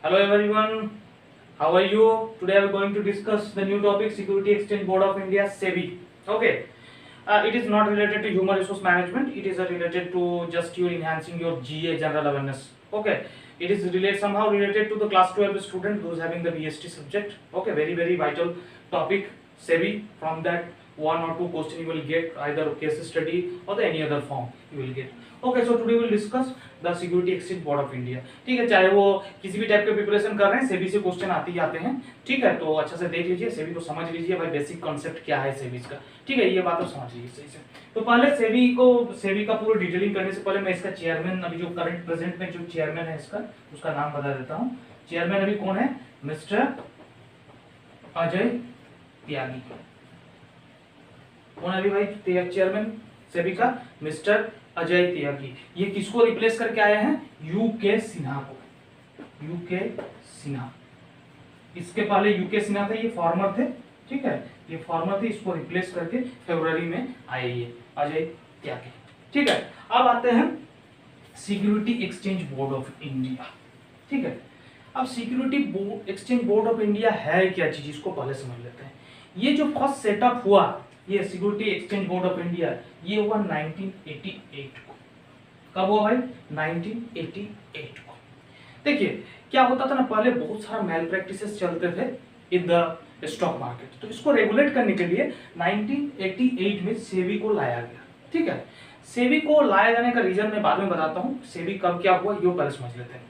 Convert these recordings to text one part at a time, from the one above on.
Hello everyone, how are you? Today we are going to discuss the new topic Security Exchange Board of India SEBI. Okay, it is not related to human resource management. It is related to just you enhancing your GA general awareness. Okay, it is related somehow related to the class 12 student who is having the BST subject. Okay, very vital topic SEBI. From that one or two question you will get either case study or the any other form you will get. Okay so today will discuss the security exchange board of India. ठीक है, चाहे वो किसी भी type के preparation कर रहे हैं सेबी से क्वेश्चन आते ही आते हैं। ठीक है, तो अच्छा से देख लीजिए, सेबी को समझ लीजिए भाई, बेसिक कॉन्सेप्ट क्या है सेबी का। ठीक है, ये बात तो समझ लीजिए सही से। तो पहले सेबी का पूरा डिटेलिंग करने से पहले मैं इसका चेयरमैन, अभी जो करंट प्रेजेंट में जो चेयरमैन है इसका, उसका नाम बता देता हूँ। चेयरमैन अभी कौन है? मिस्टर अजय त्यागी। कौन है अभी भाई चेयरमैन सेबी का? मिस्टर अजय त्यागी। ये किसको रिप्लेस करके आए हैं? यूके सिन्हा को। यूके सिन्हा, इसके पहले यूके सिन्हा थे, ये फॉर्मर थे। ठीक है, ये फॉर्मर थे, इसको रिप्लेस करके फरवरी में आए ये अजय त्यागी। ठीक है, अब आते हैं security exchange board of India. ठीक है, अब security exchange board of India है क्या चीज, इसको पहले समझ लेते हैं। ये जो फर्स्ट सेटअप हुआ, ये security exchange board of India, ये हुआ 1988 को। कब हुआ भाई? 1988 को। देखिए क्या होता था ना, पहले बहुत सारा मैल प्रैक्टिसेस चलते थे इन द स्टॉक मार्केट, तो इसको रेगुलेट करने के लिए 1988 में सेबी को लाया गया। ठीक है, सेबी को लाया जाने का रीजन मैं बाद में बताता हूँ। सेबी कब क्या हुआ ये पहले समझ लेते हैं।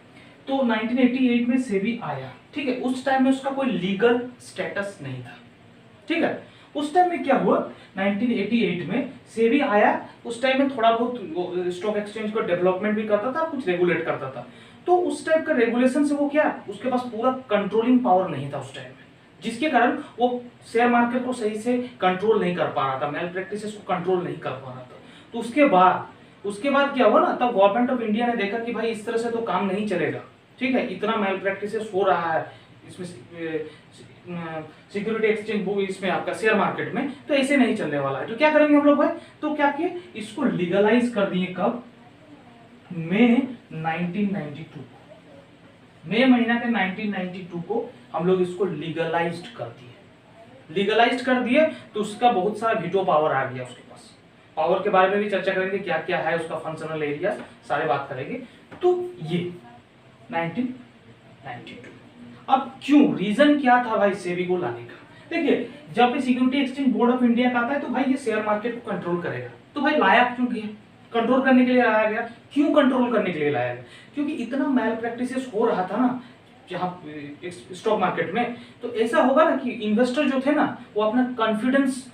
तो 1988 में सेबी आया। ठीक है, उस टाइम में उसका कोई लीगल स्टेटस नहीं था। ठीक है, उस टाइम में क्या हुआ, 1988 में सेबी आया। उस टाइम में थोड़ा बहुत स्टॉक एक्सचेंज को डेवलपमेंट भी करता था, कुछ रेगुलेट करता था। तो उस टाइप का रेगुलेशन से वो क्या, उसके पास पूरा कंट्रोलिंग पावर नहीं था उस टाइम में, जिसके कारण वो शेयर मार्केट को सही से कंट्रोल नहीं कर पा रहा था, मैल प्रैक्टिसेस को कंट्रोल नहीं कर पा रहा था। तो उसके बाद क्या हुआ ना, तब गवर्नमेंट ऑफ इंडिया ने देखा कि भाई इस तरह से तो काम नहीं चलेगा। ठीक है, इतना मैल प्रैक्टिसेस हो रहा है इसमें सिक्योरिटी एक्सचेंज इसमें आपका शेयर मार्केट में, तो ऐसे नहीं चलने वाला है। तो क्या करेंगे हम लोग भाई, तो क्या किए, इसको लीगलाइज कर दिए। कब? मई 1992 को। मई महीना के 1992 को हम लोग इसको लीगलाइज्ड कर दिए। लीगलाइज्ड कर दिए तो उसका बहुत सारा वीटो पावर आ गया उसके पास। पावर के बारे में भी चर्चा करेंगे, क्या क्या है उसका फंक्शनल एरिया, सारे बात करेंगे। तो ये 1992। अब क्यों, रीजन क्या था भाई सेबी को लाने का? देखिए, जब भी security exchange board of India का आता है तो भाई ये शेयर मार्केट को कंट्रोल करेगा। तो भाई लाया क्यों गया? कंट्रोल करने के लिए लाया गया। क्यों कंट्रोल करने के लिए लाया गया? क्योंकि इतना मैल प्रैक्टिसेस हो रहा था ना जहां स्टॉक मार्केट में, तो ऐसा होगा ना कि इन्वेस्टर जो थे ना, वो अपना कॉन्फिडेंस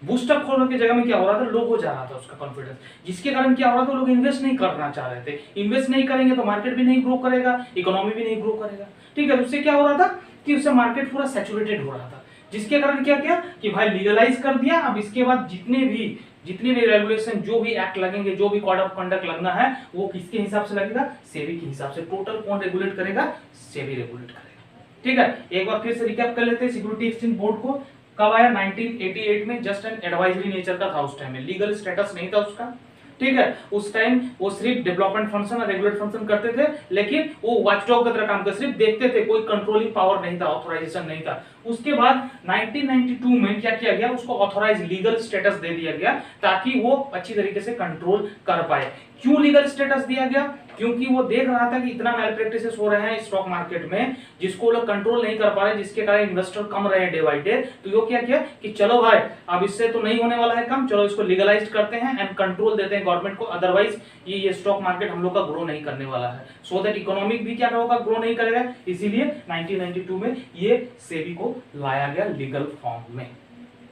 बूस्टअप होने की जगह में क्या हो रहा था, लो हो जा रहा था उसका कॉन्फिडेंस, जिसके कारण क्या हो रहा था, लोग इन्वेस्ट नहीं करना चाह रहे थे। इन्वेस्ट नहीं करेंगे तो मार्केट भी नहीं ग्रो करेगा, इकोनॉमी भी नहीं ग्रो करेगा। ठीक है, उससे क्या हो रहा था कि उससे मार्केट पूरा सैचुरेटेड हो रहा था, जिसके कारण क्या किया कि भाई लीगलाइज कर दिया। अब इसके बाद जितने भी रेगुलेशन, जो भी एक्ट लगेंगे, जो भी कोड ऑफ कंडक्ट लगना है, वो किसके हिसाब से लगेगा? सेबी के हिसाब से। टोटल कौन रेगुलेट करेगा? सेबी रेगुलेट करेगा। ठीक है, एक बार फिर से रिकैप कर लेते हैं। सिक्योरिटी एक्सचेंज बोर्ड को कब आया? 1988 में। जस्ट एन एडवाइजरी नेचर का था उस टाइम में, लीगल स्टेटस नहीं था उसका। ठीक है, उस टाइम वो सिर्फ डेवलपमेंट फंक्शन और रेगुलेट फंक्शन करते थे, लेकिन वो वॉचडॉग की तरह काम करते, सिर्फ देखते थे, कोई कंट्रोलिंग पावर नहीं था, ऑथराइजेशन नहीं था। उसके बाद 1992 में क्या किया गया, उसको ऑथराइज लीगल स्टेटस दे दिया गया, ताकि वो अच्छी तरीके से कंट्रोल कर पाए। क्यों लीगल स्टेटस दिया गया? क्योंकि वो देख रहा था कि इतना मैल प्रैक्टिसेस हो रहे हैं स्टॉक मार्केट में, जिसको लोग कंट्रोल नहीं कर पा रहे, जिसके कारण इन्वेस्टर कम रहे डे बाय डे। तो ये क्या किया कि चलो भाई अब इससे तो नहीं होने वाला है कम, चलो इसको लीगलाइज करते हैं एंड कंट्रोल देते हैं गवर्नमेंट को, अदरवाइज ये स्टॉक मार्केट हम लोग का ग्रो नहीं करने वाला है। सो दैट इकोनॉमिक भी क्या होगा, ग्रो नहीं करेगा। इसीलिए 1992 में ये सेबी को लाया गया लीगल फॉर्म में।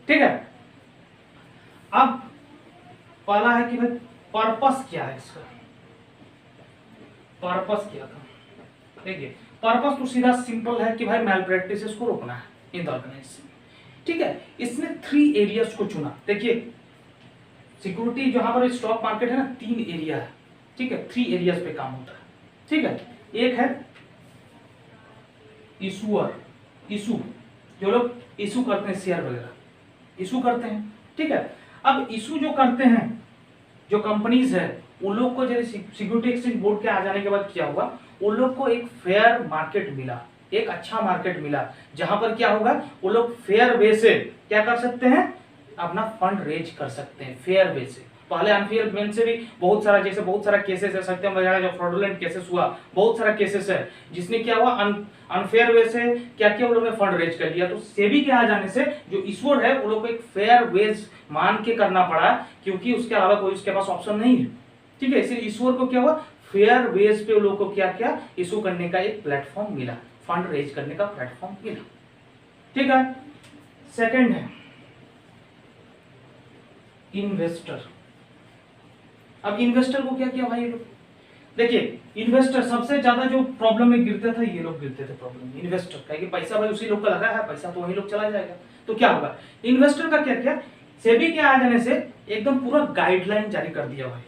ठीक है, अब पहला है कि भाई पर्पस क्या है इसका, पर्पस क्या था? देखिए, पर्पस तो सीधा सिंपल है कि भाई मैल प्रैक्टिसेस को रोकना है इन द ऑर्गेनाइजेशन। ठीक है, इसने 3 एरियाज को चुना। देखिए, सिक्योरिटी जहां पर स्टॉक मार्केट है ना, 3 एरिया है। ठीक है, 3 एरियाज पे काम होता है। ठीक है, एक है इशूअर, इशू, जो लोग इशू करते हैं शेयर वगैरह इशू करते हैं। ठीक है, अब इशू जो करते हैं, जो कंपनीज है, उन लोग को जैसे सिक्योरिटी एक्सचेंज बोर्ड के आ जाने के बाद क्या हुआ, वो लोग को एक फेयर मार्केट मिला, एक अच्छा मार्केट मिला, जहां पर क्या होगा, वो लोग फेयर वे से क्या कर सकते हैं, अपना फंड रेज कर सकते हैं फेयर वे से। पहले अनफेयर मीन से भी बहुत सारा, जैसे बहुत सारा केसेस है सत्यम वगैरह जो फ्रॉडुलेंट केसेस हुआ, बहुत सारा केसेस है जिसने क्या हुआ, अनफेयर वे से क्या किया, वो लोग ने फंड रेज कर लिया। तो सेबी के आ जाने से जो इश्यूर है वो लोग को एक फेयर वेज मान के करना पड़ा, क्योंकि उसके अलावा कोई उसके पास ऑप्शन नहीं है, ठीक है। इसलिए इश्यूर को क्या हुआ, फेयर वेज पे लोगों को क्या क्या इशू करने का एक प्लेटफॉर्म मिला, फंड रेज करने का प्लेटफॉर्म मिला, ठीक है। सेकंड है इन्वेस्टर। अब इन्वेस्टर को क्या किया भाई लोग, देखिए इन्वेस्टर सबसे ज्यादा जो प्रॉब्लम में गिरता था, ये लोग गिरते थे प्रॉब्लम में, इन्वेस्टर का, कि पैसा भाई उसी लोग का लगा है, पैसा तो वही लोग चला जाएगा। तो क्या होगा, इन्वेस्टर का क्या किया, सेबी के आ जाने से एकदम पूरा गाइडलाइन जारी कर दिया भाई,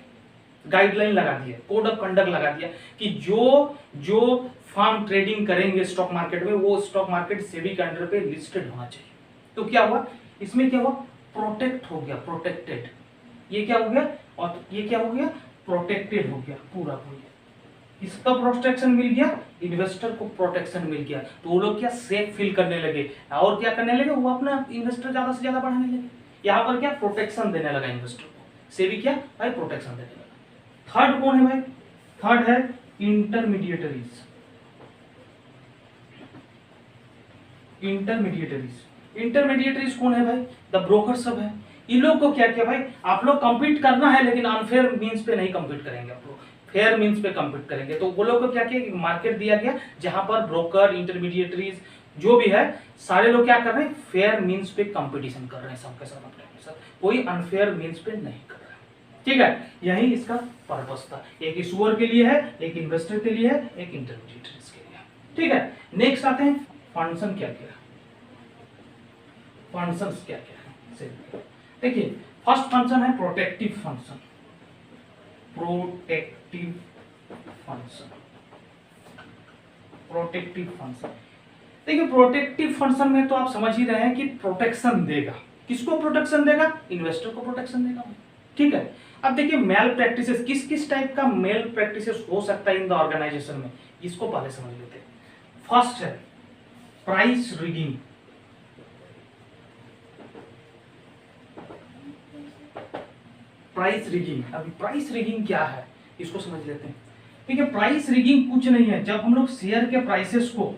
गाइडलाइन लगा दिया, कोड ऑफ कंडक्ट लगा दिया कि जो फर्म ट्रेडिंग करेंगे स्टॉक मार्केट में, वो स्टॉक मार्केट सेबी के अंडर पे लिस्टेड होना चाहिए। तो क्या हुआ, इसमें क्या हुआ, प्रोटेक्ट हो गया, प्रोटेक्टेड, ये क्या हो गया, और ये क्या हो गया, प्रोटेक्टेड हो गया पूरा पूरा, इसका प्रोटेक्शन मिल गया, इन्वेस्टर को प्रोटेक्शन मिल गया। तो वो लोग क्या सेफ फील करने लगे, और क्या करने लगे, वो अपना इन्वेस्टर ज्यादा से ज्यादा बढ़ाने लगे। यहाँ पर क्या प्रोटेक्शन देने लगा इन्वेस्टर को, सेबी क्या भाई प्रोटेक्शन देने लगा। थर्ड कौन है भाई, थर्ड है इंटरमीडिएटरीज। इंटरमीडिएटरीज कौन है भाई, द ब्रोकर सब है। इन लोग को क्या किया भाई, आप लोग कंपीट करना है लेकिन अनफेयर मींस पे नहीं कंपीट करेंगे, आप लोग फेयर मींस पे कंपीट करेंगे। तो वो लोग को क्या किया, मार्केट दिया गया जहां पर ब्रोकर, इंटरमीडिएटरीज जो भी है, सारे लोग क्या कर रहे हैं, फेयर मींस पे कंपटीशन कर रहे हैं सबके सब अपने साथ, कोई अनफेयर मींस पे नहीं कर रहा है, ठीक है। यही इसका पर्पस था, एक इशूअर के लिए है, एक इन्वेस्टर के लिए है, एक इंटरमीडिएटरीज के लिए, ठीक है। नेक्स्ट आते हैं फंक्शन क्या क्या, फंक्शंस क्या क्या है। देखिए फर्स्ट फंक्शन है protective function, protective function, protective function. देखिए प्रोटेक्टिव फंक्शन में तो आप समझ ही रहे हैं कि प्रोटेक्शन देगा, किसको प्रोटेक्शन देगा, इन्वेस्टर को प्रोटेक्शन देगा, ठीक है। अब देखिए मेल प्रैक्टिसेस, किस किस टाइप का मेल प्रैक्टिसेस हो सकता है इन द ऑर्गेनाइजेशन में, इसको पहले समझ लेते हैं। फर्स्ट है प्राइस रिगिंग, प्राइस रिगिंग। अभी प्राइस रिगिंग क्या है इसको समझ लेते हैं, ठीक है। प्राइस रिगिंग कुछ नहीं है, जब हम लोग शेयर के प्राइसेस को,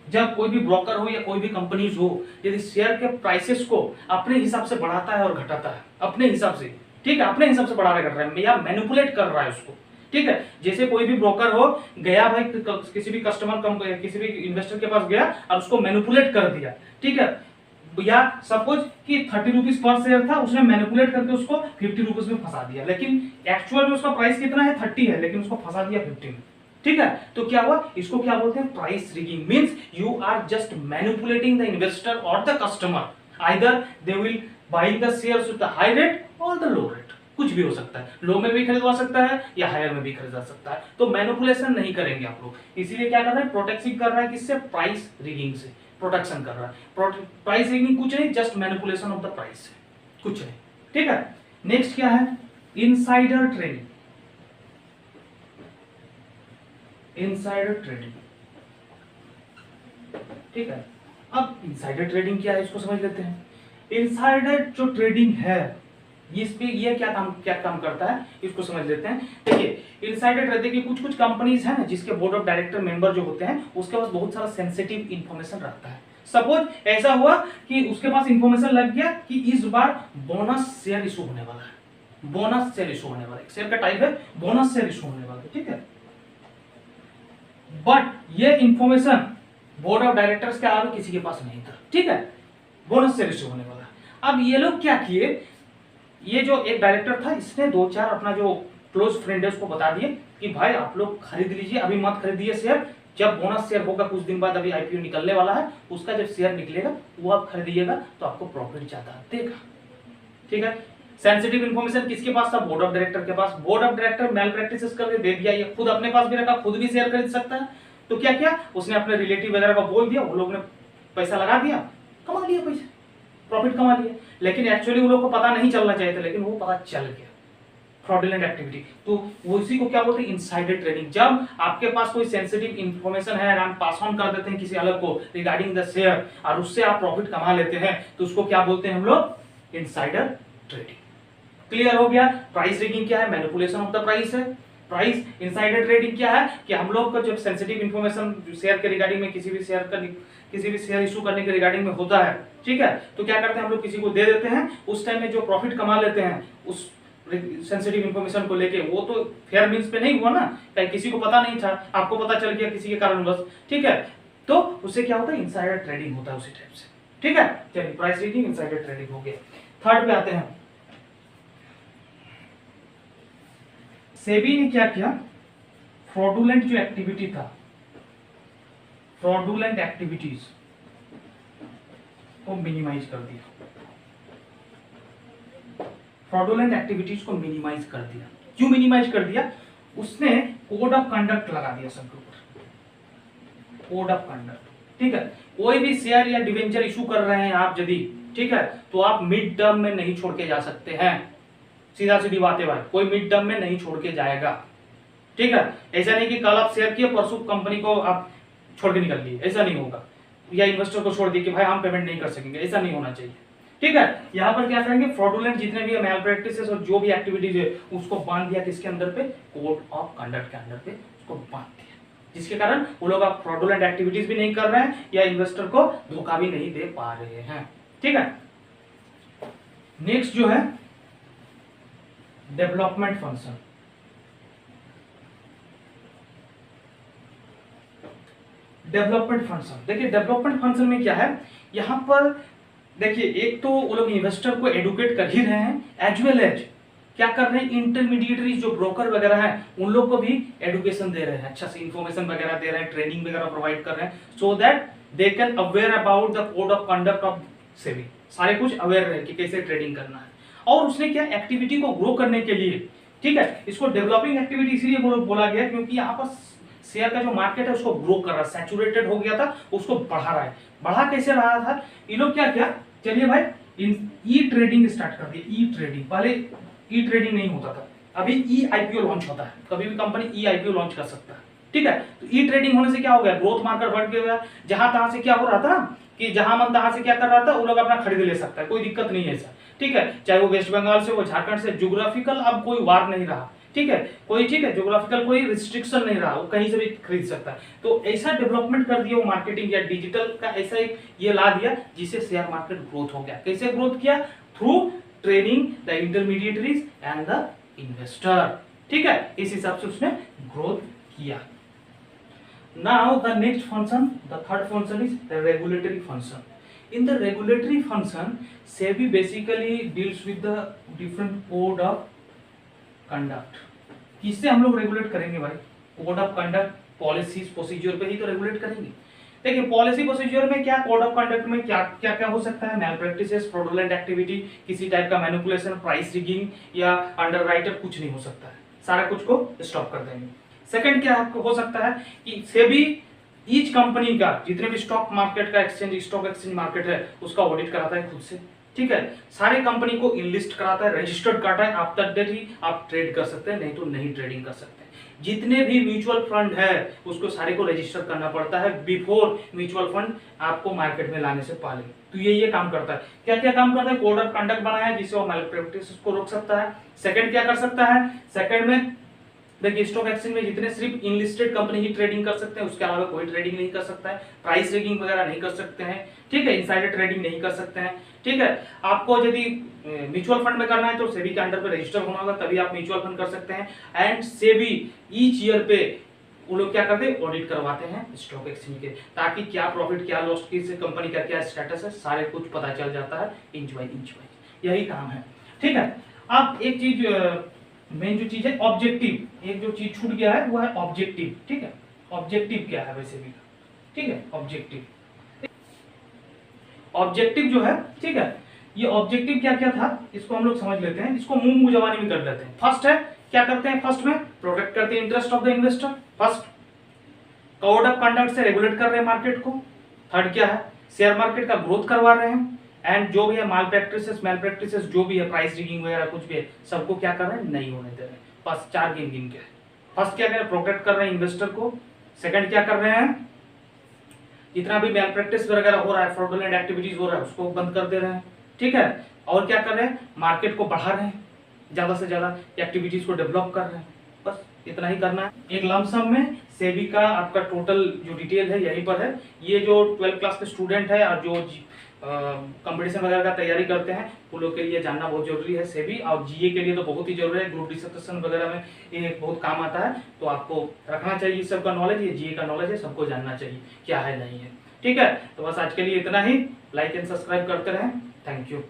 जब कोई भी ब्रोकर हो या कोई भी कंपनीज हो, यदि शेयर के प्राइसेस को अपने हिसाब से बढ़ाता है और घटाता है, अपने हिसाब से, ठीक है, अपने हिसाब से बढ़ा रहा है या मैनिपुलेट कर रहा है उसको, ठीक है। जैसे कोई भी ब्रोकर हो गया भाई किसी भी कस्टमर, किसी भी इन्वेस्टर के पास गया और उसको मैनिपुलेट कर दिया, ठीक है, या सपोज कि 30 रुपीज पर शेयर था, उसने मैनिपुलेट करके उसको 50 रुपीज में फंसा दिया, लेकिन एक्चुअल में उसका प्राइस कितना है 30 है, लेकिन उसको फंसा दिया 50 में, ठीक है। तो क्या हुआ, इसको क्या बोलते हैं, price rigging. Means you are just manipulating the investor और the customer, either they will buying the shares with the high rate और द लो रेट, कुछ भी हो सकता है, लो में भी खरीदवा सकता है या हायर में भी खरीदा सकता है। तो मैनिपुलेशन नहीं करेंगे आप लोग, इसीलिए क्या कर रहे हैं, प्रोटेक्शन कर रहा है, किससे, प्राइस रिगिंग से प्रोटेक्शन कर रहा है। प्राइस रिगिंग कुछ नहीं, just manipulation of the price, कुछ नहीं, ठीक है। नेक्स्ट क्या है, इनसाइडर ट्रेडिंग, इनसाइडर ट्रेडिंग, ठीक है। अब इनसाइडर ट्रेडिंग क्या है इसको समझ लेते हैं। इनसाइडर जो ट्रेडिंग है इस पे ये क्या काम करता है इसको समझ लेते हैं। देखिए इनसाइडर रहते कि कुछ कंपनीज है ना जिसके बोर्ड ऑफ डायरेक्टर मेंबर जो होते हैं उसके पास बहुत सारा सेंसिटिव इंफॉर्मेशन रहता है। सपोज ऐसा हुआ कि उसके पास इंफॉर्मेशन लग गया कि इस बार बोनस शेयर इशू होने वाला है, बोनस शेयर इशू होने वाला है, शेयर का टाइप है बोनस शेयर इशू होने वाला है, ठीक है। बट ये इंफॉर्मेशन बोर्ड ऑफ डायरेक्टर्स के अलावा किसी के पास नहीं था, ठीक है, बोनस शेयर इशू होने वाला। अब ये लोग क्या किए, ये जो एक डायरेक्टर था इसने दो चार अपना जो क्लोज फ्रेंड है उसको बता दिए कि भाई आप लोग खरीद लीजिए, अभी मत खरीदिए शेयर, जब बोनस शेयर होगा कुछ दिन बाद, अभी आईपीओ निकलने वाला है, उसका जब शेयर निकलेगा वो आप खरीदिएगा तो आपको प्रॉफिट ज्यादा देगा, ठीक है। सेंसिटिव इन्फॉर्मेशन किसके पास था, बोर्ड ऑफ डायरेक्टर के पास। Board of director malpractices करके दे दिया, ये खुद अपने पास भी रखा, खुद भी शेयर खरीद सकता है। तो क्या किया उसने, अपने रिलेटिव वगैरह को बोल दिया, वो लोग ने पैसा लगा दिया, कमा लिया पैसा, प्रॉफिट कमा लिया। लेकिन एक्चुअली वो लोग को पता नहीं चलना चाहिए था, लेकिन वो पता चल गया, फ्रॉडुलेंट एक्टिविटी, तो वो इसी को क्या बोलते हैं, इनसाइडर ट्रेडिंग। जब आपके पास कोई सेंसिटिव इंफॉर्मेशन है और हम पास ऑन कर देते हैं किसी अलग को रिगार्डिंग द शेयर और उससे आप प्रॉफिट कमा लेते हैं, तो उसको क्या बोलते हैं हम लोग, इनसाइडर ट्रेडिंग। क्लियर हो गया। प्राइस रिगिंग क्या है, मैनिपुलेशन ऑफ द प्राइस है। प्राइस इनसाइडर ट्रेडिंग क्या है कि हम लोग का जब सेंसिटिव इंफॉर्मेशन शेयर के रिगार्डिंग में किसी भी शेयर इशू करने के रिगार्डिंग में होता है, ठीक है, तो क्या करते हैं हम लोग किसी को दे देते हैं, उस टाइम में जो प्रॉफिट कमा लेते हैं उस सेंसिटिव इंफॉर्मेशन को लेके, वो तो फेयर मींस पे नहीं हुआ ना, कहीं किसी को पता नहीं था, आपको पता चल गया किसी के कारणवश, ठीक है, तो उससे क्या होता है, इनसाइडर ट्रेडिंग होता है उसी टाइप से, ठीक है। चलिए प्राइस रीडिंग इनसाइडर ट्रेडिंग हो गया। थर्ड पे आते हैं, सेबी ने क्या किया, फ्रॉडुलेंट जो एक्टिविटी था, फ्रॉडुलेंट एक्टिविटीज को मिनिमाइज कर दिया, फ्रॉडुलेंट एक्टिविटीज को मिनिमाइज कर दिया। क्यों मिनिमाइज कर दिया, उसने कोड ऑफ कंडक्ट लगा दिया सबके ऊपर, कोड ऑफ कंडक्ट, ठीक है। कोई भी शेयर या डिवेंचर इशू कर रहे हैं आप यदि, ठीक है, तो आप मिड टर्म में नहीं छोड़ के जा सकते हैं, सीधा सीधी बात है भाई, कोई मिड टर्म में नहीं छोड़ के जाएगा, ठीक है। ऐसा नहीं कि कल आप शेयर किए परसों कंपनी को आप छोड़ के निकल लिए, ऐसा नहीं होगा, या इन्वेस्टर को छोड़ दिए कि भाई हम पेमेंट नहीं कर सकेंगे, ऐसा नहीं होना चाहिए, ठीक है। यहाँ पर क्या करेंगे, फ्रॉडुलेंट जितने भी मैल प्रैक्टिसेस और जो भी एक्टिविटीज है उसको बांध दिया किसके अंदर पे, कोड ऑफ कंडक्ट के अंदर पे उसको बांध दिया, जिसके कारण वो लोग आप फ्रॉडुलेंट एक्टिविटीज भी नहीं कर रहे हैं या इन्वेस्टर को धोखा भी नहीं दे पा रहे हैं, ठीक है। नेक्स्ट जो है डेवलपमेंट फंक्शन, डेवलपमेंट फंक्शन, देखिए डेवलपमेंट फंक्शन में क्या है, यहां पर देखिए एक तो वो लोग इन्वेस्टर को एडुकेट कर ही रहे हैं, एज वेल एज क्या कर रहे हैं, इंटरमीडिएटरी जो ब्रोकर वगैरह हैं उन लोग को भी एडुकेशन दे रहे हैं, अच्छा से इंफॉर्मेशन वगैरह दे रहे हैं, ट्रेनिंग वगैरह प्रोवाइड कर रहे हैं, so that they can aware about the code of conduct of SEBI, सारे कुछ अवेयर रहे कि कैसे ट्रेडिंग करना है। और उसने क्या, एक्टिविटी को ग्रो करने के लिए, ठीक है, इसको डेवलपिंग एक्टिविटी इसलिए बोला गया क्योंकि यहाँ पर शेयर का जो मार्केट है उसको ग्रो कर रहा है, सैचुरेटेड हो गया था, उसको बढ़ा रहा है। बढ़ा कैसे रहा था, ये लोग क्या किया, चलिए भाई ई ट्रेडिंग स्टार्ट कर दिया, ई ट्रेडिंग, पहले ई ट्रेडिंग नहीं होता था, अभी ई आईपीओ लॉन्च होता है, कभी भी कंपनी ई आईपीओ लॉन्च कर सकता है, ठीक है। तो ई ट्रेडिंग होने से क्या हो गया, ग्रोथ मार्केट बढ़ गया, जहां तहां से क्या हो रहा था ना कि जहां मन तहां से क्या कर रहा था, वो लोग अपना खरीद ले सकता है, कोई दिक्कत नहीं है ऐसा, ठीक है, चाहे वो वेस्ट बंगाल से, वो झारखंड से, ज्योग्राफिकल अब कोई वार नहीं रहा, ठीक है, कोई, ठीक है, ज्योग्राफिकल कोई रिस्ट्रिक्शन नहीं रहा, वो कहीं से भी खरीद सकता है। तो ऐसा डेवलपमेंट कर दिया वो मार्केटिंग या डिजिटल का, ऐसा एक ये ला दिया जिससे शेयर मार्केट ग्रोथ हो गया। कैसे ग्रोथ किया, through training the intermediaries and the investor, ठीक है, इस हिसाब से उसने ग्रोथ किया। Now the next function, the third function is the regulatory function. In the regulatory function, SEBI basically deals with the different code of conduct. किससे हम लोग रेगुलेट करेंगे भाई, code of conduct, policies, procedure पे ही तो regulate करेंगे। देखिए policy procedure में क्या, कोड ऑफ कंडक्ट में क्या क्या क्या हो सकता है, मैल प्रैक्टिसेस, फ्रॉडुलेंट एक्टिविटी, किसी टाइप का मैनिपुलेशन, प्राइस रिगिंग या अंडरराइटर, कुछ नहीं हो सकता है, सारा कुछ को स्टॉप कर देंगे। सेकंड क्या हो सकता है कि सेबी ईच कंपनी का जितने भी स्टॉक मार्केट का स्टॉक एक्सचेंज मार्केट है उसका ऑडिट कराता है खुद से, ठीक है, सारे कंपनी को इनलिस्ट कराता है, रजिस्टर्ड कराता है, आफ्टर दैट ही आप ट्रेड कर सकते हैं, नहीं तो नहीं ट्रेडिंग कर सकते। जितने भी म्यूचुअल फंड है उसको सारे को रजिस्टर करना पड़ता है बिफोर म्यूचुअल फंड आपको मार्केट में लाने से पहले। तो ये काम करता है। क्या क्या काम करता है, कोड ऑफ कंडक्ट बनाया है जिससे वो मैलप्रैक्टिस को रोक सकता है। सेकंड क्या कर सकता है, सेकंड में देखिए स्टॉक एक्सचेंज में जितने सिर्फ इनलिस्टेड कंपनी ही ट्रेडिंग कर सकते हैं, उसके अलावा कोई ट्रेडिंग नहीं कर सकता है, प्राइस रिगिंग वगैरह नहीं कर सकते हैं, ठीक है, इनसाइडर ट्रेडिंग नहीं कर सकते हैं, ठीक है। आपको यदि म्यूचुअल फंड में करना है तो सेबी के अंडर पे रजिस्टर होना होगा, तभी आप म्यूचुअल फंड कर सकते हैं। एंड सेबी ईच ईयर पे वो लोग क्या करते हैं, ऑडिट करवाते हैं स्टॉक एक्सचेंज के, ताकि क्या प्रॉफिट क्या लॉस, किस कंपनी का क्या स्टेटस है, सारे कुछ पता चल जाता है इंच बाय इंच, यही काम है, ठीक है। अब एक चीज मेन जो चीज है ऑब्जेक्टिव, एक जो चीज छूट गया है वो है ऑब्जेक्टिव, ठीक है। ऑब्जेक्टिव क्या है वैसे भी, ठीक है, ऑब्जेक्टिव जो है, ठीक है, ये ऑब्जेक्टिव क्या क्या था इसको हम लोग समझ लेते हैं, इसको मुंह जवानी में कर लेते हैं। फर्स्ट है क्या करते हैं, फर्स्ट में प्रोटेक्ट करते हैं interest of the investor, first code of conduct से रेगुलेट कर रहे हैं मार्केट को। थर्ड क्या है, शेयर मार्केट का ग्रोथ करवा रहे हैं। एंड जो भी है माल प्रैक्टिसेस जो भी है, प्राइस रिगिंग वगैरह कुछ भी है, सबको क्या कर रहे हैं, नहीं होने दे रहे हैं। बस 4 गेम गिन के, फर्स्ट क्या कर रहे हैं, प्रोटेक्ट कर रहे हैं इन्वेस्टर को। सेकंड क्या कर रहे हैं, जितना भी मैल प्रैक्टिस वगैरह हो रहा है, फ्रॉडुलेंट एक्टिविटीज हो रहा है, उसको बंद कर दे रहे हैं। ठीक है, और क्या कर रहे हैं, मार्केट को बढ़ा रहे हैं, ज्यादा से ज्यादा एक्टिविटीज को डेवलप कर रहे हैं। बस इतना ही करना है। एक लमसम में सेबी का आपका टोटल जो डिटेल है यहीं पर है। ये जो 12th क्लास के स्टूडेंट है और जो कंपटीशन वगैरह का तैयारी करते हैं, उन लोग के लिए जानना बहुत जरूरी है सेबी, और जीए के लिए तो बहुत ही जरूरी है। ग्रुप डिस्कशन वगैरह में ये बहुत काम आता है, तो आपको रखना चाहिए इस सब का नॉलेज। ये जीए का नॉलेज है, सबको जानना चाहिए क्या है नहीं है। ठीक है, तो बस आज के लिए इतना ही। लाइक एंड सब्सक्राइब करते रहें। Thank you.